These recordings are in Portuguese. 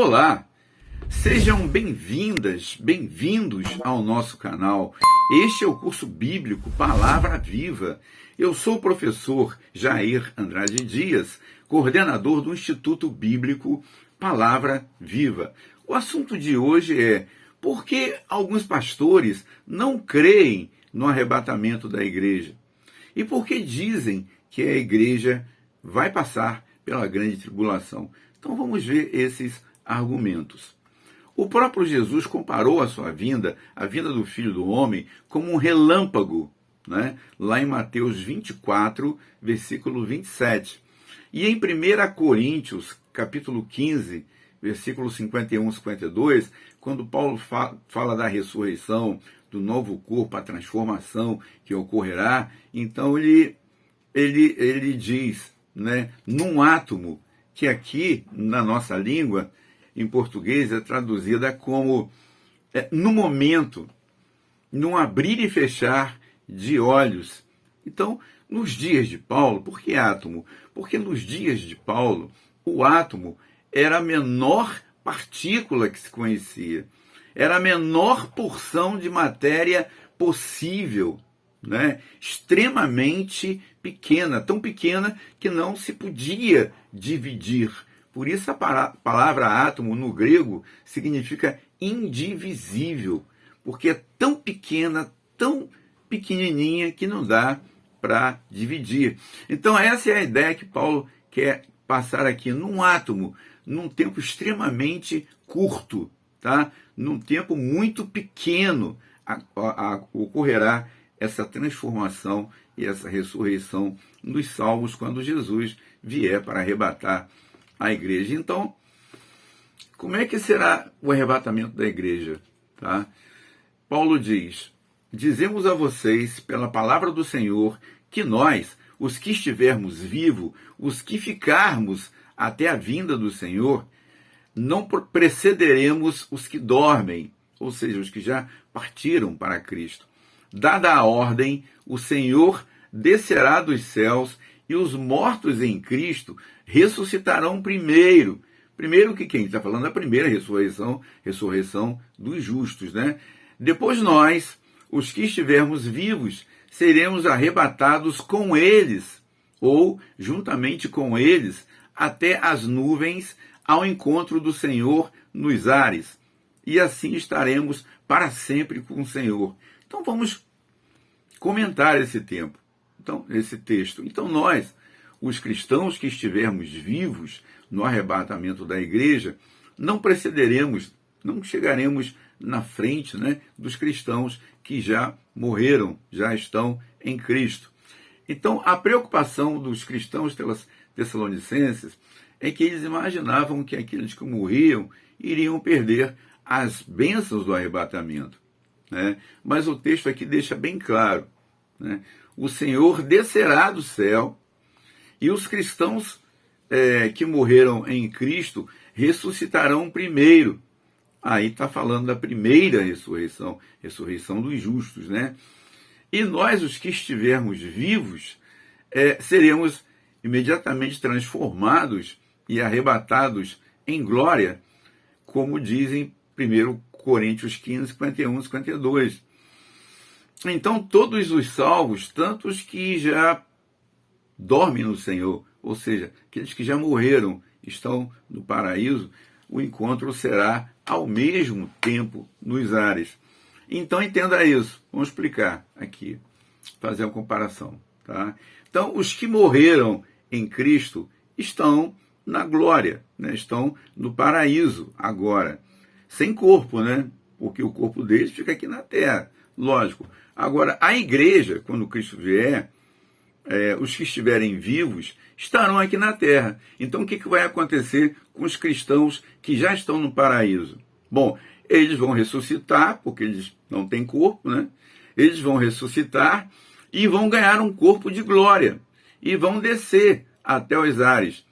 Olá, sejam bem-vindas, bem-vindos ao nosso canal. Este é o curso bíblico Palavra Viva. Eu sou o professor Jair Andrade Dias, coordenador do Instituto Bíblico Palavra Viva. O assunto de hoje é por que alguns pastores não creem no arrebatamento da igreja? E por que dizem que a igreja vai passar pela grande tribulação? Então vamos ver esses argumentos. O próprio Jesus comparou a sua vinda, a vinda do Filho do Homem, como um relâmpago, né? Lá em Mateus 24, versículo 27. E em 1 Coríntios, capítulo 15, versículo 51 e 52, quando Paulo fala da ressurreição, do novo corpo, a transformação que ocorrerá, então ele diz, né, num átomo, que aqui na nossa língua, em português, é traduzida como no momento, num abrir e fechar de olhos. Então, nos dias de Paulo, por que átomo? Porque nos dias de Paulo, o átomo era a menor partícula que se conhecia. Era a menor porção de matéria possível, né? Extremamente pequena, tão pequena que não se podia dividir. Por isso a palavra átomo no grego significa indivisível, porque é tão pequena, tão pequenininha que não dá para dividir. Então essa é a ideia que Paulo quer passar aqui, num átomo, num tempo extremamente curto, tá? Num tempo muito pequeno ocorrerá essa transformação e essa ressurreição dos salvos quando Jesus vier para arrebatar a igreja. Então, como é que será o arrebatamento da igreja? Tá? Paulo diz: dizemos a vocês, pela palavra do Senhor, que nós, os que estivermos vivos, os que ficarmos até a vinda do Senhor, não precederemos os que dormem, ou seja, os que já partiram para Cristo. Dada a ordem, o Senhor descerá dos céus e os mortos em Cristo ressuscitarão primeiro. Primeiro que quem está falando é a primeira ressurreição dos justos, né? Depois nós, os que estivermos vivos, seremos arrebatados com eles, ou juntamente com eles, até as nuvens, ao encontro do Senhor nos ares. E assim estaremos para sempre com o Senhor. Então vamos comentar esse texto. Então nós, os cristãos que estivermos vivos no arrebatamento da igreja, não precederemos, não chegaremos na frente, né, dos cristãos que já morreram, já estão em Cristo. Então a preocupação dos cristãos tessalonicenses é que eles imaginavam que aqueles que morriam iriam perder as bênçãos do arrebatamento, né? Mas o texto aqui deixa bem claro, né? O Senhor descerá do céu e os cristãos que morreram em Cristo ressuscitarão primeiro. Aí está falando da primeira ressurreição dos justos, né? E nós, os que estivermos vivos, seremos imediatamente transformados e arrebatados em glória, como dizem 1 Coríntios 15, 51 e 52. Então todos os salvos, tanto os que já dormem no Senhor, ou seja, aqueles que já morreram, estão no paraíso, o encontro será ao mesmo tempo nos ares. Então entenda isso, vamos explicar aqui, fazer uma comparação. Tá? Então os que morreram em Cristo estão na glória, né? Estão no paraíso agora, sem corpo, né? Porque o corpo deles fica aqui na terra, lógico. Agora, a igreja, quando Cristo vier, os que estiverem vivos estarão aqui na terra. Então, o que vai acontecer com os cristãos que já estão no paraíso? Bom, eles vão ressuscitar, porque eles não têm corpo, né? Eles vão ressuscitar e vão ganhar um corpo de glória. E vão descer até os ares,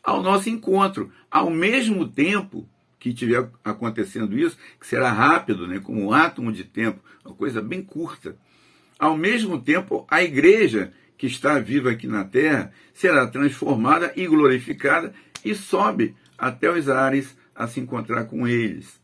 ao nosso encontro, ao mesmo tempo que estiver acontecendo isso, que será rápido, né, como um átomo de tempo, uma coisa bem curta. Ao mesmo tempo, a igreja que está viva aqui na terra será transformada e glorificada e sobe até os ares a se encontrar com eles,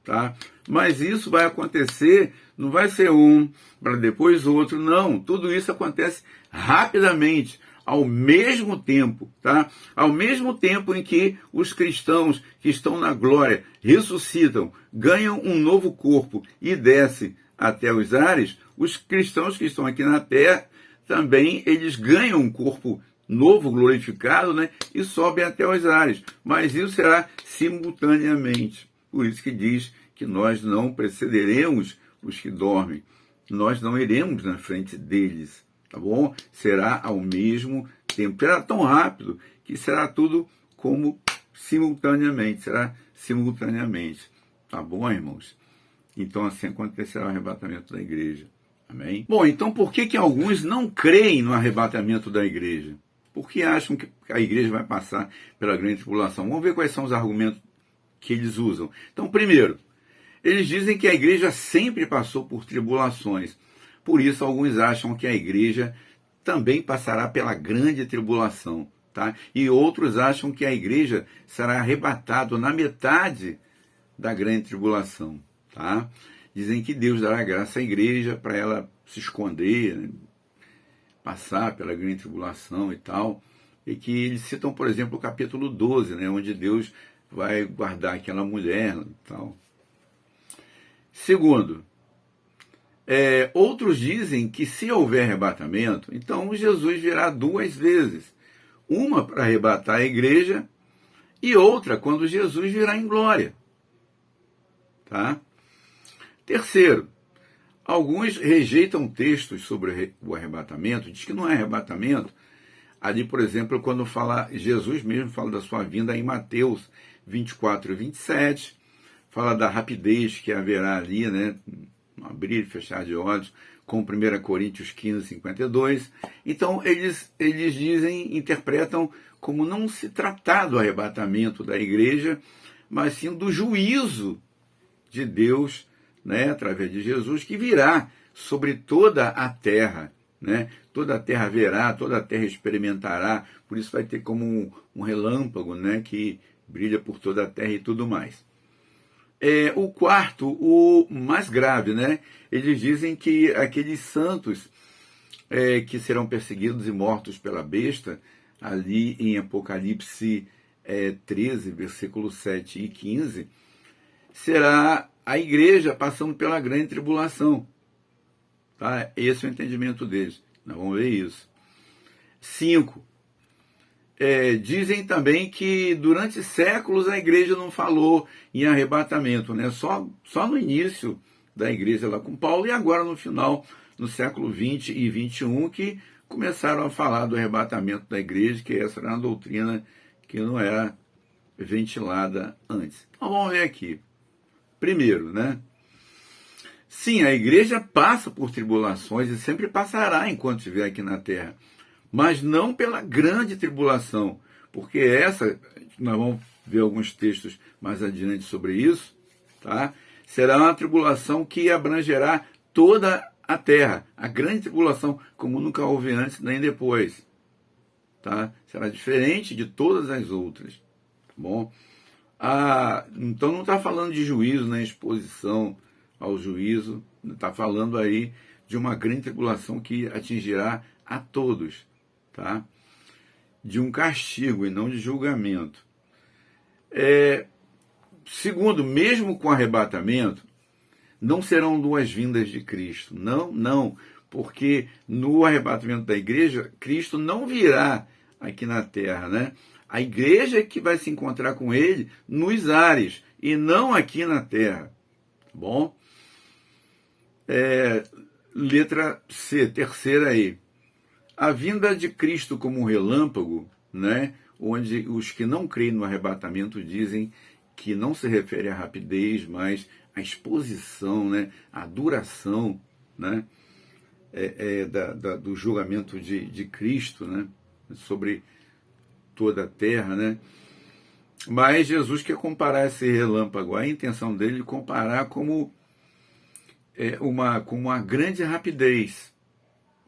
tá? Mas isso vai acontecer, não vai ser um para depois outro, não. Tudo isso acontece rapidamente, ao mesmo tempo, tá? Ao mesmo tempo em que os cristãos que estão na glória ressuscitam, ganham um novo corpo e descem até os ares, os cristãos que estão aqui na terra também eles ganham um corpo novo, glorificado, né? E sobem até os ares. Mas isso será simultaneamente. Por isso que diz que nós não precederemos os que dormem. Nós não iremos na frente deles, tá bom? Será ao mesmo tempo. Será tão rápido que será tudo como simultaneamente. Será simultaneamente. Tá bom, irmãos? Então assim acontecerá o arrebatamento da igreja. Amém? Bom, então por que alguns não creem no arrebatamento da igreja? Porque acham que a igreja vai passar pela grande tribulação. Vamos ver quais são os argumentos que eles usam. Então, primeiro, eles dizem que a igreja sempre passou por tribulações. Por isso, alguns acham que a igreja também passará pela grande tribulação. Tá? E outros acham que a igreja será arrebatada na metade da grande tribulação. Tá? Dizem que Deus dará graça à igreja para ela se esconder, né? Passar pela grande tribulação e tal. E que eles citam, por exemplo, o capítulo 12, né? Onde Deus vai guardar aquela mulher e tal. Segundo, outros dizem que se houver arrebatamento, então Jesus virá duas vezes. Uma para arrebatar a igreja e outra quando Jesus virá em glória. Tá? Terceiro, alguns rejeitam textos sobre o arrebatamento, diz que não é arrebatamento. Ali, por exemplo, quando fala, Jesus mesmo fala da sua vinda em Mateus 24 e 27, fala da rapidez que haverá ali, né? Um abrir e fechar de olhos, com 1 Coríntios 15, 52. Então, eles dizem, interpretam como não se tratar do arrebatamento da igreja, mas sim do juízo de Deus, né, através de Jesus, que virá sobre toda a terra. Né? Toda a terra verá, toda a terra experimentará, por isso vai ter como um relâmpago, né, que brilha por toda a terra e tudo mais. O quarto, o mais grave, né? Eles dizem que aqueles santos que serão perseguidos e mortos pela besta, ali em Apocalipse 13, versículos 7 e 15, será a igreja passando pela grande tribulação. Tá? Esse é o entendimento deles. Nós vamos ver isso. 5. Dizem também que durante séculos a igreja não falou em arrebatamento, né? Só no início da igreja lá com Paulo e agora no final, no século 20 e 21, que começaram a falar do arrebatamento da igreja, que essa era uma doutrina que não era ventilada antes. Então vamos ver aqui. Primeiro, né? Sim, a igreja passa por tribulações e sempre passará enquanto estiver aqui na terra, mas não pela grande tribulação, porque essa, nós vamos ver alguns textos mais adiante sobre isso, tá? Será uma tribulação que abrangerá toda a terra, a grande tribulação, como nunca houve antes nem depois, tá? Será diferente de todas as outras, tá bom? Então não está falando de juízo, nem exposição ao juízo, está falando aí de uma grande tribulação que atingirá a todos, tá? De um castigo e não de julgamento. Segundo, mesmo com arrebatamento, não serão duas vindas de Cristo. Não, porque no arrebatamento da igreja, Cristo não virá aqui na terra, né? A igreja é que vai se encontrar com ele nos ares e não aqui na terra. Tá bom? Letra C, terceira aí. A vinda de Cristo como um relâmpago, né? Onde os que não creem no arrebatamento dizem que não se refere à rapidez, mas à exposição, né? À duração, né? Do julgamento de Cristo, né? Sobre toda a terra, né? Mas Jesus quer comparar esse relâmpago, a intenção dele é comparar como uma grande rapidez,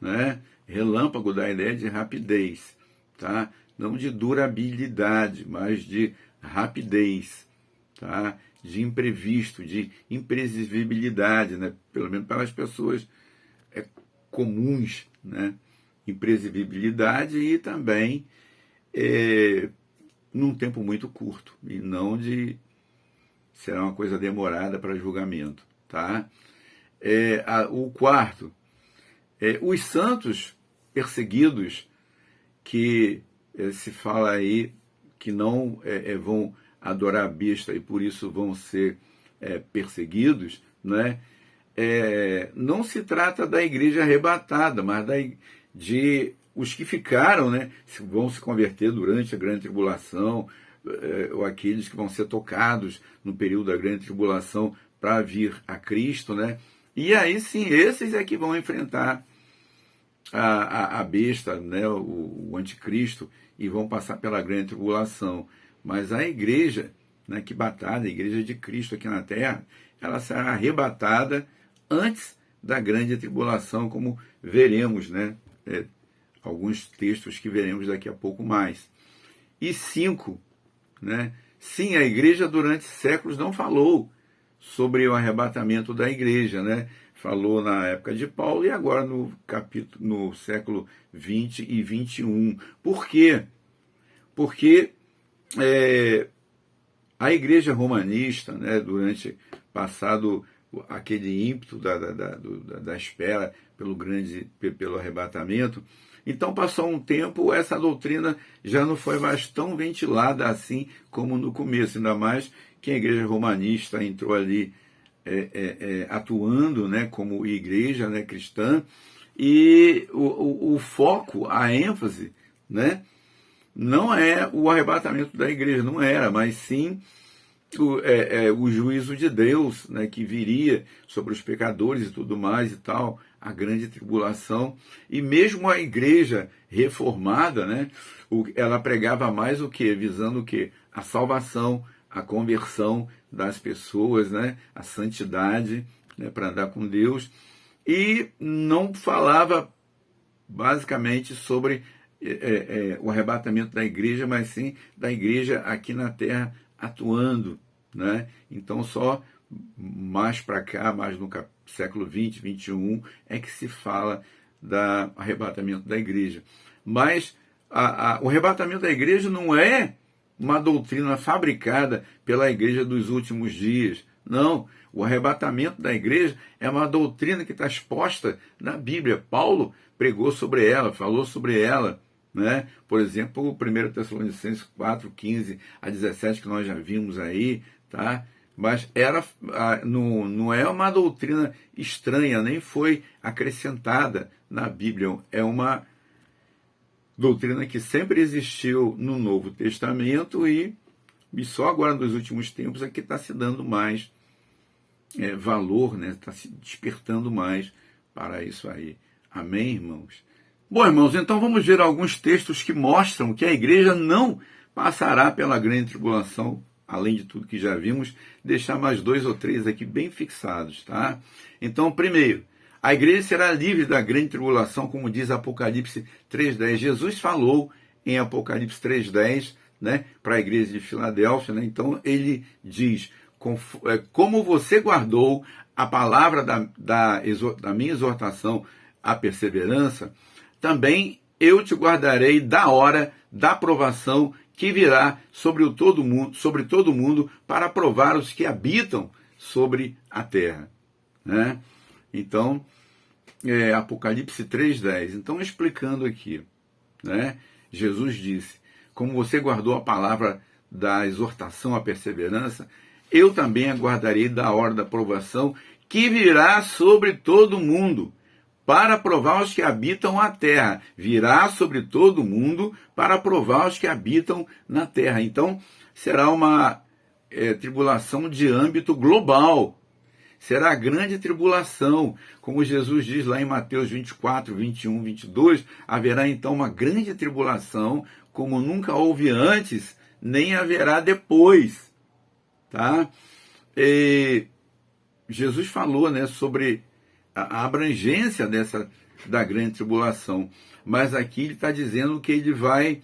né? Relâmpago dá a ideia de rapidez, tá? Não de durabilidade, mas de rapidez, tá? De imprevisto, de imprevisibilidade, né? Pelo menos para as pessoas comuns, né? Imprevisibilidade e também num tempo muito curto, e não será uma coisa demorada para julgamento, tá? O quarto, os santos perseguidos, que se fala aí que não vão adorar a besta e por isso vão ser perseguidos, né? Não se trata da igreja arrebatada, mas de os que ficaram, né? Vão se converter durante a grande tribulação, ou aqueles que vão ser tocados no período da grande tribulação para vir a Cristo, né? E aí sim, esses é que vão enfrentar a besta, né? O anticristo, e vão passar pela grande tribulação. Mas a igreja, né, que batalha, a igreja de Cristo aqui na terra, ela será arrebatada antes da grande tribulação, como veremos, né? Alguns textos que veremos daqui a pouco mais. E 5, né? Sim, a igreja durante séculos não falou sobre o arrebatamento da igreja, né? Falou na época de Paulo e agora no século 20 e 21. Por quê? Porque a igreja romanista, né, durante passado aquele ímpeto da espera pelo arrebatamento, então passou um tempo, essa doutrina já não foi mais tão ventilada assim como no começo, ainda mais que a igreja romanista entrou ali atuando, né, como igreja, né, cristã, e o foco, a ênfase, né, não é o arrebatamento da igreja, não era, mas sim o juízo de Deus, né, que viria sobre os pecadores e tudo mais e tal, a grande tribulação. E mesmo a igreja reformada, né, ela pregava mais o quê? Visando o quê? A salvação, a conversão das pessoas, né, a santidade, né, para andar com Deus, e não falava basicamente sobre o arrebatamento da igreja, mas sim da igreja aqui na terra atuando, né? Então só mais para cá, mais no século 20, 21, é que se fala do arrebatamento da igreja. Mas o arrebatamento da igreja não é uma doutrina fabricada pela igreja dos últimos dias. Não, o arrebatamento da igreja é uma doutrina que está exposta na Bíblia. Paulo pregou sobre ela, falou sobre ela, né? Por exemplo, o 1 Tessalonicenses 4, 15 a 17, que nós já vimos aí, tá? Mas não é uma doutrina estranha, nem foi acrescentada na Bíblia. É uma doutrina que sempre existiu no Novo Testamento e só agora nos últimos tempos é que está se dando mais valor, né? Está se despertando mais para isso aí. Amém, irmãos? Bom, irmãos, então vamos ver alguns textos que mostram que a igreja não passará pela grande tribulação, além de tudo que já vimos, deixar mais 2 ou 3 aqui bem fixados, tá? Então, primeiro, a igreja será livre da grande tribulação, como diz Apocalipse 3:10. Jesus falou em Apocalipse 3:10, né, para a igreja de Filadélfia, né? Então ele diz: como você guardou a palavra da minha exortação à perseverança, também eu te guardarei da hora da provação que virá sobre todo mundo para provar os que habitam sobre a terra, né? Então, Apocalipse 3:10. Então, explicando aqui, né? Jesus disse: como você guardou a palavra da exortação à perseverança, eu também a guardarei da hora da provação que virá sobre todo mundo, para provar os que habitam a terra. Virá sobre todo mundo para provar os que habitam na terra. Então, será uma tribulação de âmbito global. Será a grande tribulação. Como Jesus diz lá em Mateus 24, 21, 22, haverá então uma grande tribulação, como nunca houve antes, nem haverá depois. Tá? Jesus falou, né, sobre a abrangência da grande tribulação, mas aqui ele está dizendo que ele vai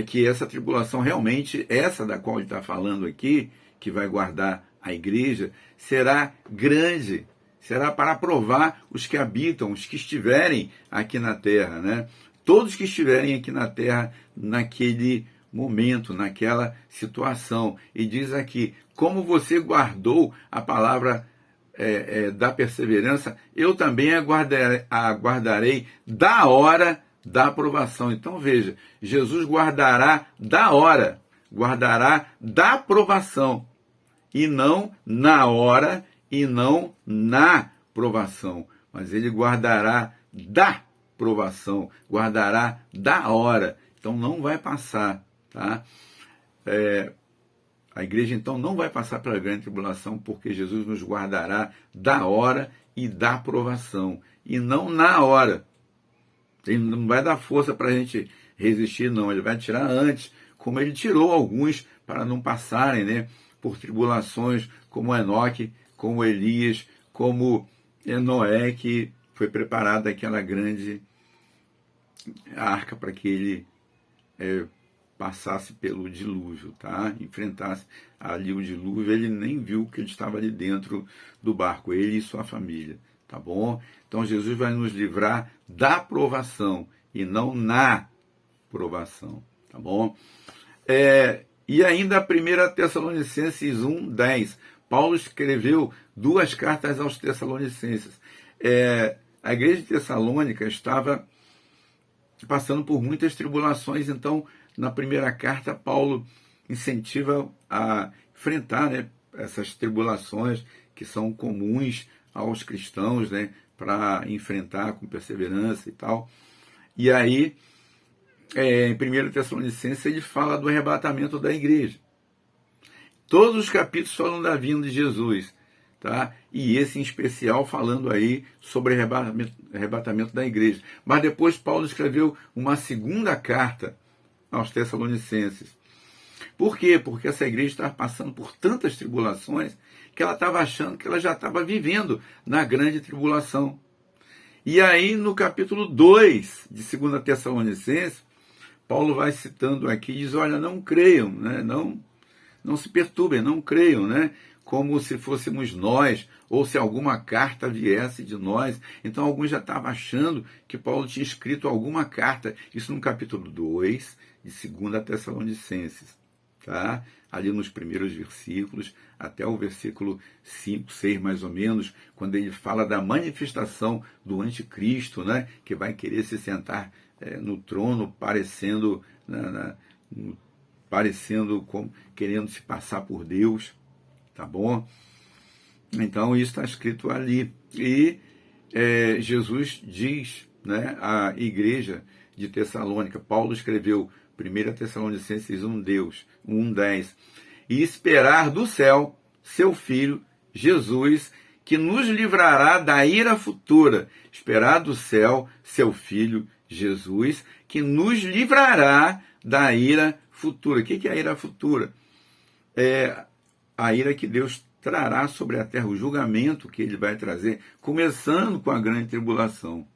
que essa tribulação realmente, essa da qual ele está falando aqui, que vai guardar a igreja, será grande, será para provar os que habitam, os que estiverem aqui na terra, né? Todos que estiverem aqui na terra naquele momento, naquela situação. E diz aqui, como você guardou a palavra da perseverança, eu também aguardarei da hora da aprovação. Então veja, Jesus guardará da hora, guardará da aprovação, e não na hora, e não na provação, mas ele guardará da provação, guardará da hora. Então não vai passar, tá? A igreja então não vai passar pela grande tribulação, porque Jesus nos guardará da hora e da provação, e não na hora. Ele não vai dar força para a gente resistir, não. Ele vai tirar antes, como ele tirou alguns para não passarem, né, por tribulações, como Enoque, como Elias, como Noé, que foi preparada aquela grande arca para que ele passasse pelo dilúvio, tá? Enfrentasse ali o dilúvio. Ele nem viu que ele estava ali dentro do barco, ele e sua família, tá bom? Então Jesus vai nos livrar da provação e não na provação, tá bom? E ainda a 1 Tessalonicenses 1:10, Paulo escreveu 2 cartas aos Tessalonicenses. A igreja de Tessalônica estava passando por muitas tribulações, então na primeira carta Paulo incentiva a enfrentar, né, essas tribulações que são comuns aos cristãos, né, para enfrentar com perseverança e tal. E aí, em 1 Tessalonicenses, ele fala do arrebatamento da igreja. Todos os capítulos falam da vinda de Jesus, tá? E esse em especial falando aí sobre arrebatamento da igreja. Mas depois Paulo escreveu uma segunda carta aos Tessalonicenses. Por quê? Porque essa igreja estava passando por tantas tribulações que ela estava achando que ela já estava vivendo na grande tribulação. E aí, no capítulo 2 de 2 Tessalonicenses, Paulo vai citando aqui, diz, olha, não creiam, né? Não se perturbem, não creiam, né? Como se fôssemos nós, ou se alguma carta viesse de nós. Então, alguns já estavam achando que Paulo tinha escrito alguma carta, isso no capítulo 2 de 2 Tessalonicenses, tá? Ali nos primeiros versículos, até o versículo 5, 6 mais ou menos, quando ele fala da manifestação do anticristo, né? Que vai querer se sentar no trono, parecendo como querendo se passar por Deus, tá bom? Então isso está escrito ali. E Jesus diz, né, à igreja de Tessalônica, Paulo escreveu 1 Tessalonicenses 1:10, e esperar do céu seu Filho, Jesus, que nos livrará da ira futura. Esperar do céu seu Filho, Jesus, que nos livrará da ira futura. O que é a ira futura? É a ira que Deus trará sobre a terra, o julgamento que ele vai trazer, começando com a grande tribulação.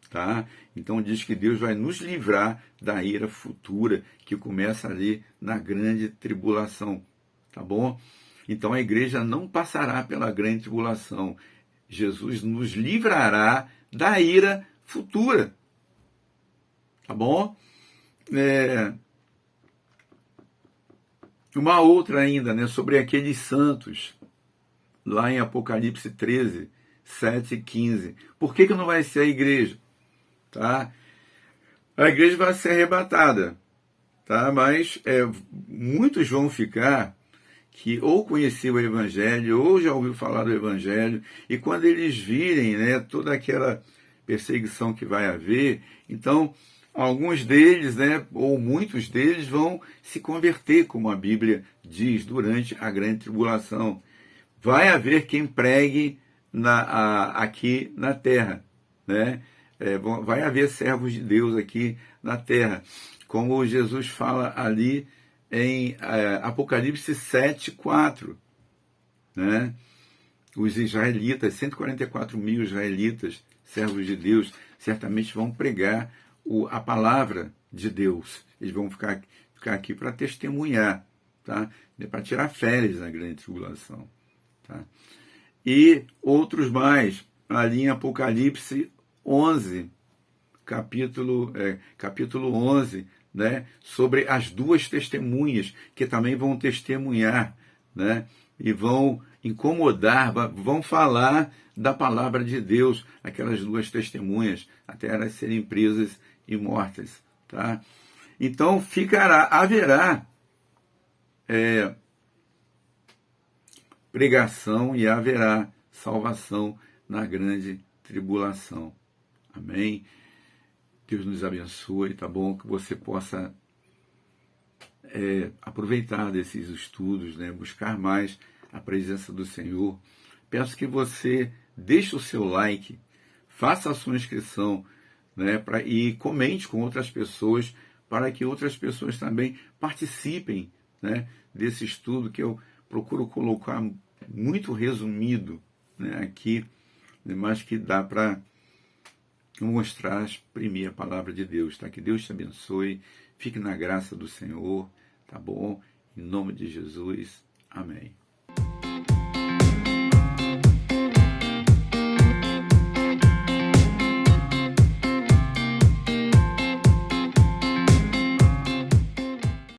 Tá? Então diz que Deus vai nos livrar da ira futura, que começa ali na grande tribulação. Tá bom? Então a igreja não passará pela grande tribulação. Jesus nos livrará da ira futura. Tá bom? Uma outra ainda, né, sobre aqueles santos, lá em Apocalipse 13, 7 e 15. Por que não vai ser a igreja? Tá? A igreja vai ser arrebatada, tá? Mas muitos vão ficar que ou conheciam o Evangelho, ou já ouviu falar do Evangelho, e quando eles virem, né, toda aquela perseguição que vai haver, então alguns deles, né, ou muitos deles vão se converter, como a Bíblia diz, durante a grande tribulação. Vai haver quem pregue aqui na terra, né? Vai haver servos de Deus aqui na terra, como Jesus fala ali em Apocalipse 7:4, né? Os israelitas, 144 mil israelitas, servos de Deus, certamente vão pregar a palavra de Deus. Eles vão ficar aqui para testemunhar, tá? Para tirar férias na grande tribulação. Tá? E outros mais, ali em Apocalipse 11, capítulo 11, né? Sobre as duas testemunhas, que também vão testemunhar, né? E vão incomodar, vão falar da palavra de Deus, aquelas duas testemunhas, até elas serem presas e mortas. Tá? Então haverá pregação e haverá salvação na grande tribulação. Amém? Deus nos abençoe, tá bom? Que você possa aproveitar desses estudos, né? Buscar mais a presença do Senhor. Peço que você deixe o seu like, faça a sua inscrição, né? E comente com outras pessoas, para que outras pessoas também participem, né? Desse estudo que eu procuro colocar muito resumido, né? Aqui, mas que dá para mostrar, exprimir a palavra de Deus, tá? Que Deus te abençoe, fique na graça do Senhor, tá bom? Em nome de Jesus, amém.